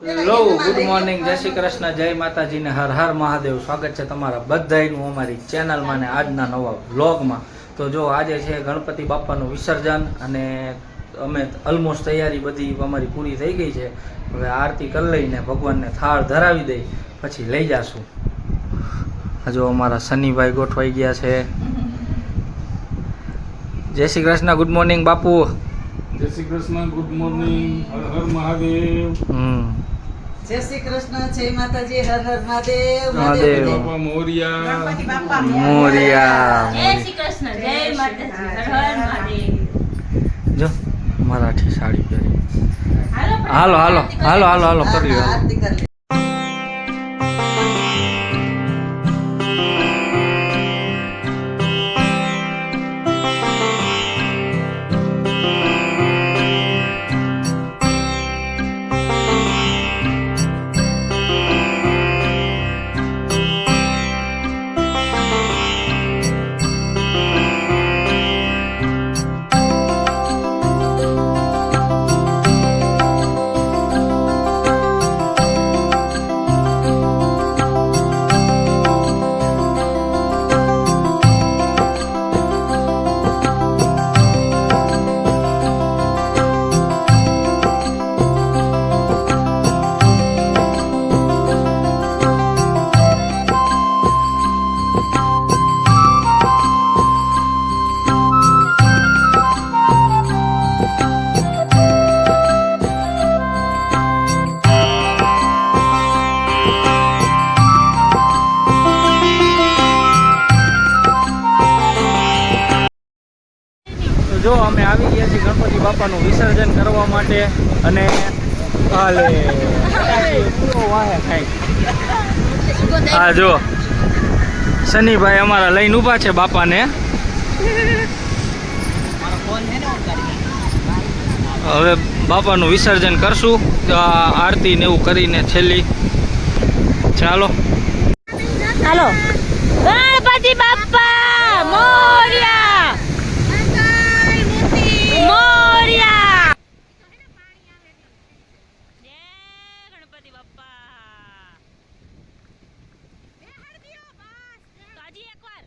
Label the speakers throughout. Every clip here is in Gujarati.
Speaker 1: હેલો ગુડ મોર્નિંગ, જય શ્રી કૃષ્ણ, જય માતાજી ને હર હર મહાદેવ। સ્વાગત છે તમારા બધાયનું અમારી ચેનલમાં ને આજના નવા વ્લોગમાં। તો જો આજે છે ગણપતિ બાપાનું વિસર્જન અને અમે ઓલમોસ્ટ તૈયારી બધી અમારી પૂરી થઈ ગઈ છે। હવે આરતી કરી લઈને ભગવાનને થાળ ધરાવી દઈ પછી લઈ જાશું। જો અમારા સનીભાઈ ગોઠવાઈ ગયા છે। જય શ્રી કૃષ્ણ, ગુડ મોર્નિંગ બાપુ।
Speaker 2: જય શ્રી કૃષ્ણ, ગુડ મોર્નિંગ, હર હર મહાદેવ।
Speaker 3: જય શ્રી કૃષ્ણ, જય માતાજી, હર હર મહાદેવ।
Speaker 1: મહાદેવ
Speaker 2: બાપા મોરિયા,
Speaker 3: ગણપતિ બાપા
Speaker 1: મોરિયા।
Speaker 4: જય શ્રી કૃષ્ણ, જય માતાજી, હર હર મહાદેવ।
Speaker 1: જો મરાઠી સાડી પહેરી।
Speaker 4: હાલો
Speaker 1: હાલો હાલો હાલો હાલો હાલો કરી લ્યો, હાલો।
Speaker 3: આરતી કરી લે।
Speaker 1: જો અમે આવી ગયા છીએ ગણપતિ બાપાનું વિસર્જન કરવા માટે અને હાલે પૂરો વાહે થાય। હા જો શનિભાઈ અમારા લઈને ઊભા છે બાપાને। હવે બાપાનું વિસર્જન કરશું તો આ આરતી ને એવું કરીને છેલ્લી ચાલો।
Speaker 4: હાલો ગણપતિ બાપ્પા મોરયા મોરયા। જય ગણપતિ બાપ્પા। તો હજી એકવાર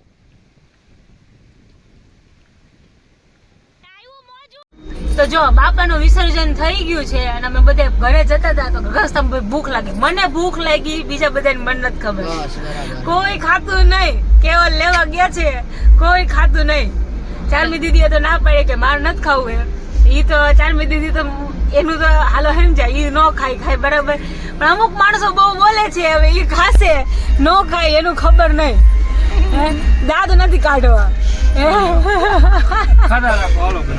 Speaker 4: તો જો બાપાનું વિસર્જન થઈ ગયું છે અને અમે બધે ઘરે જતા હતા તો રસ્તામાં ભૂખ લાગી, મને ભૂખ લાગી, બીજા બધાને મને નથી ખબર। કોઈ ખાતું નહીં, કેવલ લેવા ગયા છે, કોઈ ખાતું નહીં। ચારમી દીદીએ તો ના પાડે કે મારે નથી ખાવું એમ। ઈ તો ચારમી દીદી તો એનું તો હાલો સમજાય, ઈ ન ખાય બરાબર, પણ અમુક માણસો બહુ બોલે છે હવે ઈ ખાશે ન ખાય એનું ખબર નહીં, દાદ નથી કાઢવા।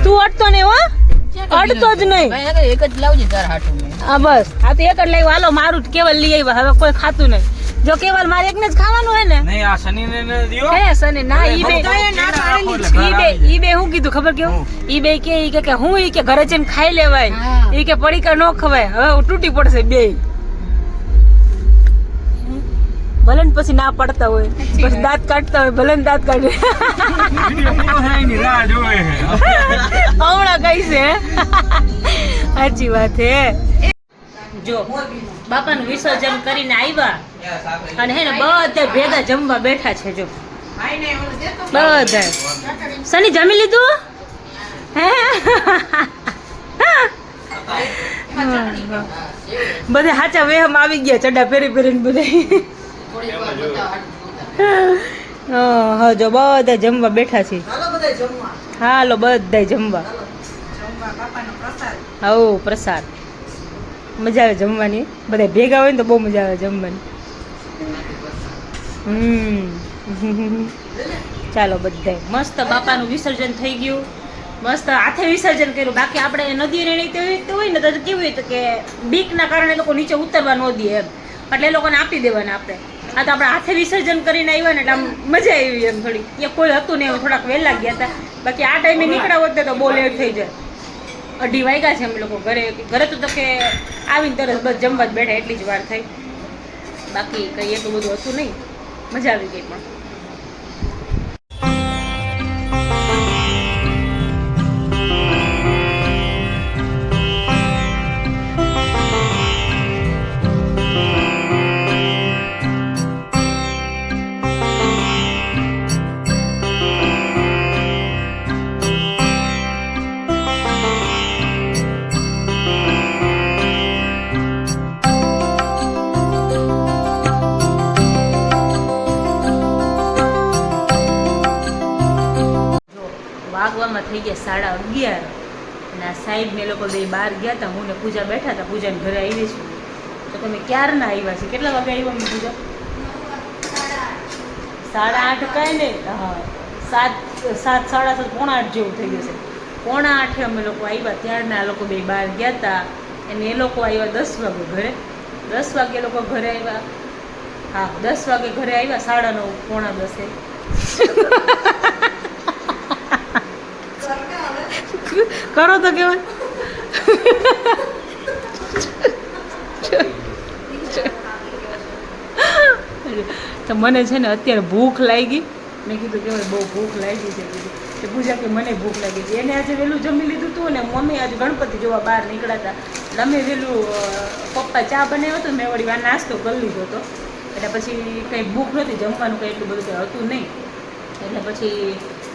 Speaker 4: તું અટતો નહીં હો, અડતો જ નહીં,
Speaker 3: એક જ લાવજે તાર હાટું।
Speaker 4: હા બસ, આ તો એક જ લાવ્યું, હાલો મારું જ કેવલ લઈ આવ્યા, હવે કોઈ ખાતું નહીં। જો કેવલ મારે એકને જ ખાવાનું હે ને,
Speaker 1: નહીં આ શનિને ન દ્યો।
Speaker 4: હે સને ના ઈ બે હું કીધું ખબર કેવું, ઈ બે કે હું ઈ કે ઘરે જઈને ખાઈ લેવાય, ઈ કે પડીકા ન ખવાય, હવે તૂટી પડશે બે। ભલે ને પછી ના પડતા હોય, પછી દાંત કાઢતા હોય, ભલે ને દાંત કાઢે, હમણાં કઈ છે સાચી વાત હે। જો બાપાનું વિસર્જન કરીને આવ્યા અને હે ને બધા ભેગા જમવા બેઠા છે। જો બધા સની જમી લીધું હે, બધા હાચા વેહમ આવી ગયા, ચડા ફેરી ફેરીને બધા। હા જો બધા જમવા બેઠા છે,
Speaker 3: હાલો બધા જમવા।
Speaker 4: હાલો બધા જમવા।
Speaker 3: જમવા બાપાનો પ્રસાદ।
Speaker 4: હવ પ્રસાદ મજા આવે જમવાની, બધા ભેગા હોય ને તો બહુ મજા આવે જમવાની। ચાલો બધાય મસ્ત બાપાનું વિસર્જન થઈ ગયું, મસ્ત હાથે વિસર્જન કર્યું। બાકી આપણે નદી રેણી હોય ને તો કેવું હોય કે બીકના કારણે લોકો નીચે ઉતરવા ન દે એમ, એટલે એ લોકોને આપી દેવાના આપણે। આ તો આપણે હાથે વિસર્જન કરીને આવ્યા ને એટલે આમ મજા આવી એમ થોડી, એ કોઈ હતું નહીં, થોડાક વહેલા ગયા હતા, બાકી આ ટાઈમે નીકળ્યા હોત ને તો બહુ લેટ થઈ જાય। 2:30 વાગ્યા છે અમે લોકો ઘરે તો કે આવીને તરત બસ જમવા જ બેઠા, એટલી જ વાર થઈ, બાકી કંઈ એટલું બધું હતું નહીં, મજા આવી ગઈ પણ। વાગવામાં થઈ ગયા 11:30 અને આ સાહેબ ને લોકો બે બહાર ગયા હતા. હું ને પૂજા બેઠા હતા. પૂજાને ઘરે આવી છું. તો તમે ક્યારના આવ્યા છે? કેટલા વાગે આવ્યા મેં પૂજા? 8:30 કાંઈ નહીં. હા 7, 7:30, 7:45 જેવું થઈ ગયું છે. 7:45 અમે લોકો આવ્યા. ત્યારના આ લોકો બે બહાર ગયા હતા અને એ લોકો આવ્યા 10 વાગે ઘરે. 10 વાગે લોકો ઘરે આવ્યા. હા 10 વાગે ઘરે આવ્યા. 9:30, 9:30. કરો તો કેવાય. તો મને છે ને અત્યારે ભૂખ લાગી. મેં કીધું કે બહુ ભૂખ લાગી છે. કે પૂજા કે મને ભૂખ લાગી છે. એને આજે વહેલું જમી લીધું હતું ને મમ્મી આજે ગણપતિ જોવા બહાર નીકળ્યા હતા. એટલે અમે વહેલું પપ્પા ચા બનાવ્યો હતો. મેં વળી વાર નાસ્તો કરી લીધો હતો. એટલે પછી કંઈ ભૂખ નહોતી. જમવાનું કંઈ એટલું બધું કંઈ હતું નહીં. એટલે પછી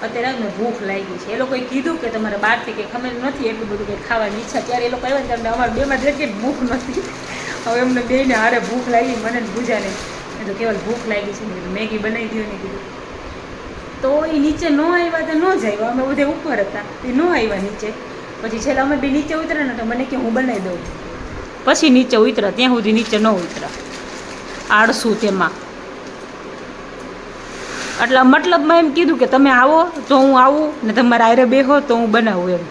Speaker 4: અત્યારે ને ભૂખ લાગી છે. એ લોકોએ કીધું કે તમારે બહારથી કંઈ ખમેલ નથી એટલું બધું કંઈ ખાવાની ઈચ્છા. ત્યારે એ લોકો આવ્યા ને ત્યારે અમારે બેમાં જેટલી ભૂખ નથી. હવે એમને બેને હારે ભૂખ લાગી. મને ને પૂજાને તો કેવલ ભૂખ લાગી છે. મેં મેગી બનાવી દઉં ને કીધું. તો એ નીચે ન આવ્યા તો ન જ આવ્યા. અમે બધે ઉપર હતા. એ ન આવ્યા નીચે. પછી છેલ્લા અમે બે નીચે ઉતર્યા ને તો મને કે હું બનાવી દઉં. પછી નીચે ઉતર્યા. ત્યાં સુધી નીચે ન ઉતર્યા. આળસું તેમાં. એટલે મતલબમાં એમ કીધું કે તમે આવો તો હું આવું ને તમારે આરે બેહો તો હું બનાવું એમ.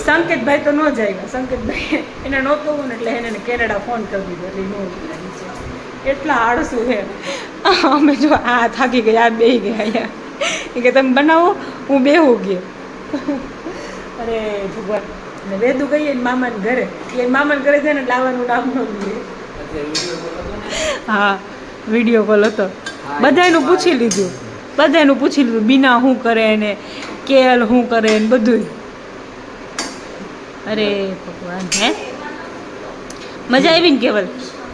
Speaker 4: સંકેતભાઈ તો ન જ આવ્યા. સંકેતભાઈ એને નહોતું ને એટલે એને કેનેડા ફોન કરી દીધો. એટલે ન ઉતર્યા નીચે. એટલા આળસું છે. અમે જો આ થાકી ગયા, આ બેહી ગયા અહીંયા. એ કે તમે બનાવો હું બેહું ગયો. અરે ભગવાન. ને વેદું ગઈએ ને મામાને ઘરે. એ મામાને ઘરે છે ને લાવવાનું નામ ન લે. હા વિડીયો કોલ હતો. બધાયનું પૂછી લીધું. બીના શું કરે ને કેલ શું કરે ને બધું. અરે ભગવાન. હે મજા આવી ને કેવલ?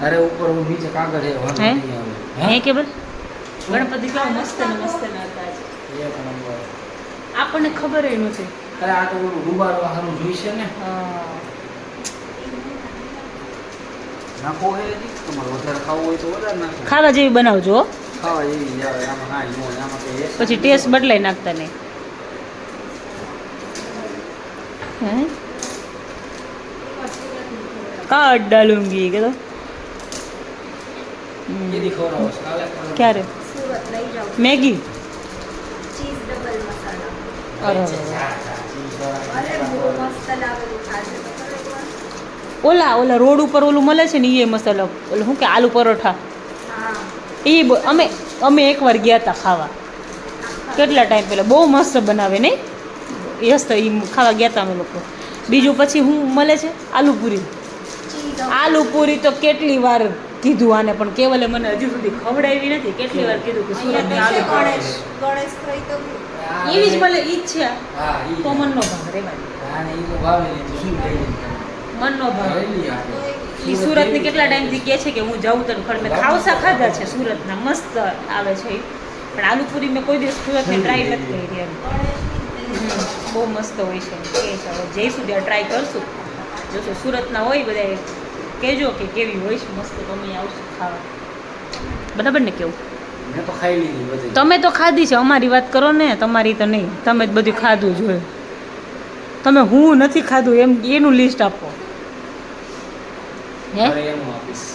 Speaker 1: અરે ઉપર હું નીચે કાગળ હે વાંધો
Speaker 4: હે?
Speaker 1: નહીં આવે.
Speaker 4: હે કેવલ? ગણપતિ કેવા મસ્ત ને હતા આજ.
Speaker 1: એક નંબર.
Speaker 4: આપણને ખબર ય નહોતી.
Speaker 1: અરે આ તો ઓલું ડુબાડવા સારું જોઈશે ને. નાખો હે હજી? તમારે વધારે ખાવું હોય તો વધારે નાખો.
Speaker 4: ખાવા જેવી બનાવજો હો.
Speaker 1: ખાવા જેવી જ આવે. આમાં કાંઈ ન હોય. આમાં કંઈ
Speaker 4: પછી ટેસ્ટ બદલાઈ નાખતા નહીં. હે કાટ ડાલूंगी કે તો
Speaker 1: કેદી ખવડાવો છો? કાલે ખવડાવો?
Speaker 4: ક્યારે? મેગી. અરે ઓલા રોડ ઉપર ઓલું મળે છે ને એ મસાલો ઓલું શું કે આલુ પરોઠા એ અમે એકવાર ગયા હતા ખાવા. કેટલા ટાઈમ પહેલાં. બહુ મસ્ત બનાવે નહીં? યસ તો એ ખાવા ગયા હતા અમે લોકો. બીજું પછી શું મળે છે? આલુપુરી તો કેટલી વાર કીધું આને પણ કેવલે મને હજુ સુધી ખવડાવી નથી. કેટલી વાર કીધું કે સુરતની આલુપુરી એવી જ મળે. ઈ જ છે.
Speaker 1: હા ઈ.
Speaker 4: તો મનનો ભાવ રેવા દે.
Speaker 1: હા ને ઈ તો ભાવે નહીં તો શું લઈ લઈએ?
Speaker 4: મનનો ભાવ.
Speaker 1: લઈ આપણે.
Speaker 4: ઈ સુરતની કેટલા ટાઈમથી કહે છે કે હું જાઉં તને ખડ. મેં ખાવસા ખાધા છે સુરતના. મસ્ત આવે છે ઈ. પણ આલુપુરી મેં કોઈ દિવસ સુરતની ટ્રાય નથી કરી એમ. બહુ મસ્ત હોય છે. કે છે હવે જઈશું ત્યાં ટ્રાય કરશું. જોશું સુરતના હોય બધા કહેજો કે કેવી હોય છે. મસ્ત તમે આવશું ખાવા. બરાબર ને કેવું?
Speaker 1: મેં તો ખાઈ લીધી બધી.
Speaker 4: તમે તો ખાધી છે. અમારી વાત કરો ને. તમારી તો નહીં. તમે જ બધું ખાધું જોઈએ. તમે હું નથી ખાધું એમ એનું લિસ્ટ આપો. હે
Speaker 1: અરે એનું આપીશ.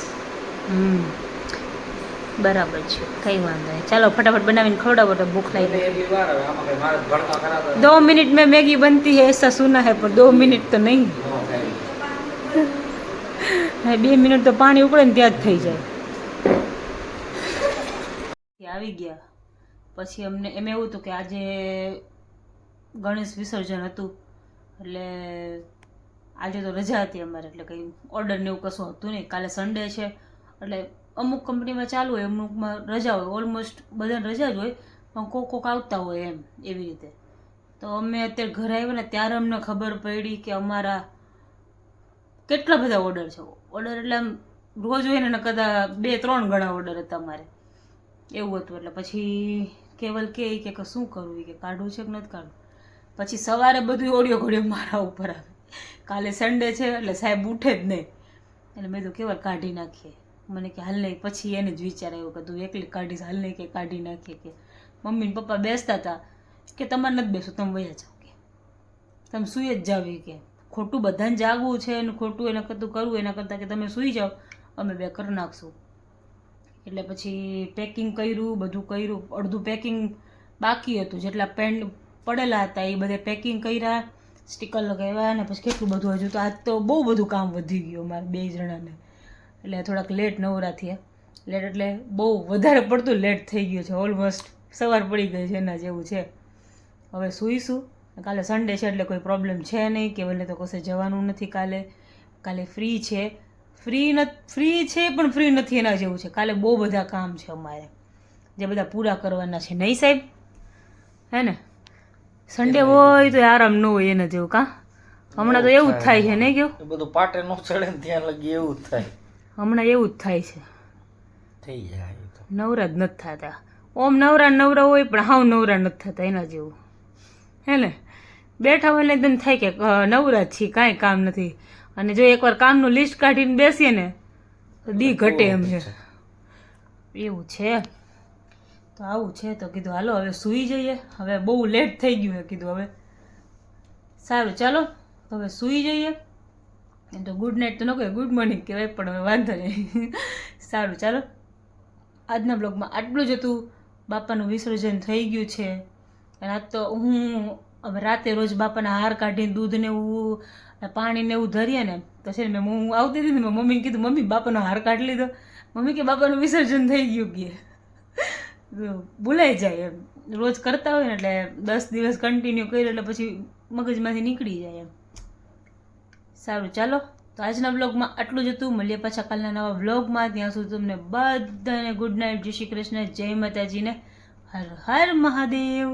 Speaker 4: બરાબર છે. કંઈ વાંધો નહીં. ચાલો फटाफट બનાવીને ખવડાવો તો ભૂખ લાગી.
Speaker 1: એટલી વાર હવે આમાં કઈ મારે ભડકા કરાતા
Speaker 4: 2 मिनट में मैगी बनती है ऐसा सुना है पर 2 मिनट तो नहीं.
Speaker 1: ન ખાઈ.
Speaker 4: 2 મિનિટ તો પાણી ઉકળે ને ત્યાં જ થઈ જાય. આવી ગયા પછી અમને એમ એવું હતું કે આજે ગણેશ વિસર્જન હતું એટલે આજે તો રજા હતી અમારે. એટલે કંઈ ઓર્ડર ને એવું કશું હતું નહીં. કાલે સન્ડે છે એટલે અમુક કંપનીમાં ચાલુ હોય, અમુકમાં રજા હોય. ઓલમોસ્ટ બધાને રજા જ હોય પણ કોક આવતા હોય એમ એવી રીતે. તો અમે અત્યારે ઘરે આવ્યા ને ત્યારે અમને ખબર પડી કે અમારા કેટલા બધા ઓર્ડર છે. ઓર્ડર એટલે આમ રોજ હોય ને કદાચ 2-3 ગણા ઓર્ડર હતા અમારે એવું હતું. એટલે પછી કેવલ કે શું કરવું કે કાઢવું છે કે નથી કાઢવું. પછી સવારે બધું ઓડિયો ઘોડિયો મારા ઉપર આવે. કાલે સન્ડે છે એટલે સાહેબ ઉઠે જ નહીં. એટલે મેં તો કેવલ કાઢી નાખીએ. મને કે હાલ નહીં. પછી એને જ વિચાર આવ્યો કે તું એકલી કાઢીશ. હાલ નહીં કે કાઢી નાખીએ. કે મમ્મી ને પપ્પા બેસતા હતા કે તમારે નથી બેસવું તમે વયા જાઓ કે તમે સૂઈ જ જાવ કે ખોટું બધાને જાગવું છે અને ખોટું એના કરતું કરવું એના કરતાં કે તમે સૂઈ જાઓ અમે બે કરી નાખશું. એટલે પછી પેકિંગ કર્યું, બધું કર્યું. અડધું પેકિંગ બાકી હતું, જેટલા પેન પડેલા હતા એ બધે પેકિંગ કર્યા, સ્ટીકર લગાવ્યા અને પછી કેટલું બધું હજુ. તો આજ તો બહુ બધું કામ વધી ગયું મારે 2 જણાને, એટલે થોડાક લેટ નવરા થયા. લેટ એટલે બહુ વધારે પડતું લેટ થઈ ગયું છે. ઓલમોસ્ટ સવાર પડી ગઈ છે એના જેવું છે. હવે સૂઈશું. કાલે સન્ડે છે એટલે કોઈ પ્રોબ્લેમ છે નહીં, કે ભલે તો કશે જવાનું નથી કાલે ફ્રી છે. ફ્રી છે પણ ફ્રી નથી એના જેવું છે. કાલે બહુ બધા કામ છે અમારે, જે બધા પૂરા કરવાના છે. નહીં સાહેબ? હે ને? સન્ડે હોય તો આરામ ન હોય એના જેવું. કાં હમણાં તો એવું જ થાય છે નહીં કેવું?
Speaker 1: એ બધું પાટે ન ચડે ને ત્યાં લગી એવું જ થાય.
Speaker 4: હમણાં એવું જ થાય છે.
Speaker 1: થઈ જાય એ તો.
Speaker 4: નવરા જ નથી થતા. ઓમ નવરા હોય પણ હાવ નવરા નથી થતા એના જેવું. હે ને? બેઠા હોય એટલે એમ થાય કે નવરા જ છીએ, કાંઈ કામ નથી. અને જો એકવાર કામનું લિસ્ટ કાઢીને બેસીએ ને તો દી ઘટે એમ છે. એવું છે. તો આવું છે. તો કીધું હાલો હવે સૂઈ જઈએ. હવે બહુ લેટ થઈ ગયું છે. કીધું હવે સારું ચાલો હવે સૂઈ જઈએ. એમ તો ગુડ નાઇટ તો ન કહેવાય, ગુડ મોર્નિંગ કહેવાય, પણ હવે વાંધો નહીં. સારું ચાલો, આજના બ્લોગમાં આટલું જ હતું. બાપાનું વિસર્જન થઈ ગયું છે. અને આજ તો હું હવે રાતે રોજ બાપાના હાર કાઢીને દૂધ ને એવું પાણી ને એવું ધરીએ ને તો છે ને હું આવતી હતી ને મેં મમ્મીને કીધું, મમ્મી બાપાનો હાર કાઢી લીધો. મમ્મી કે બાપાનું વિસર્જન થઈ ગયું કે ભૂલાઈ જાય એમ. રોજ કરતા હોય ને એટલે 10 દિવસ કન્ટિન્યુ કર્યું એટલે પછી મગજમાંથી નીકળી જાય એમ. સારું ચાલો, તો આજના બ્લોગમાં આટલું જ હતું. મળીએ પાછા કાલના નવા બ્લોગમાં. ત્યાં સુધી તમને બધાને ગુડ નાઇટ, જય શ્રી કૃષ્ણ, જય માતાજીને હર હર મહાદેવ.